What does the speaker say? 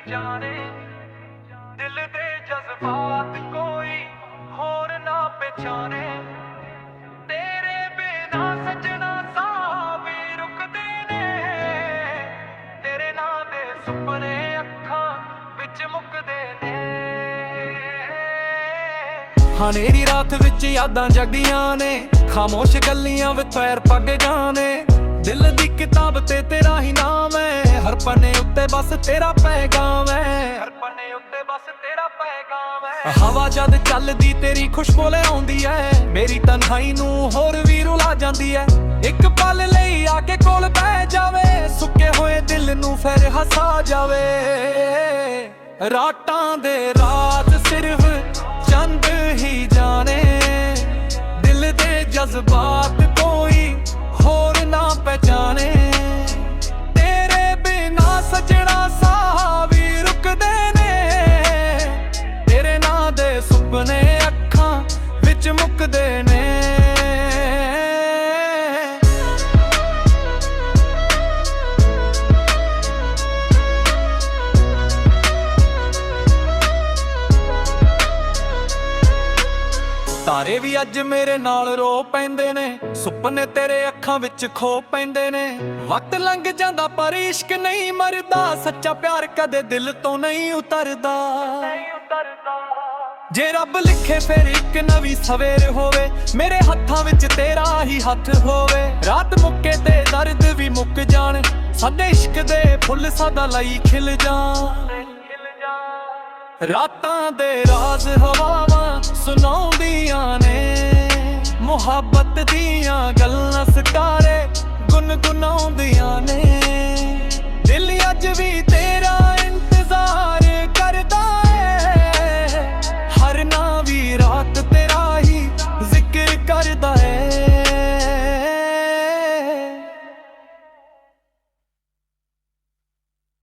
जाने दिल दे जज्बात कोई होर ना पहचाने तेरे बिना सजना साह भी रुकदे ने तेरे नां दे सुपने अखां विच मुकदे ने हनेरी रात विच यादां जगदियां ने खामोश गल्लियां विच पैर पग जाने दिल दी किताब ते तेरा ही नाम है हर पन्ने उत्ते बस तेरा पैगाम है हर पन्ने उत्ते बस तेरा पैगाम है हवा जद चलदी तेरी खुशबू ले आउंदी है मेरी तन्हाई नूं होर भी रुला जांदी है एक पल लई आके कोल पै जावे सुक्के होए दिल नूं फिर हसा जावे रातां दे रात सिर्फ चंद ही जाने दिल दे जज्बात कोई होर ना पहचाने तेरे बिना सजना साह भी रुकदे ने तेरे नां दे सुपने अखां विच मुकदे ने तारे भी अज मेरे नाल रो पैंदे ने सुपने तेरे अखां विच खो पैंदे ने वक्त लंघ जांदा पर इश्क नहीं मरदा सच्चा प्यार कदे दिल तो नहीं उतरदा जे रब लिखे फिर एक नवी सवेर होवे मेरे हत्थां विच तेरा ही हथ होवे रात मुक्के ते दर्द भी मुक जाण साडे इश्क दे फुੱਲ सदा लई खिल जाण रातां दे राज हवावां सुनाउंदियां ने मुहब्बत दियां गल्लां सितारे गुनगुनाउंदियां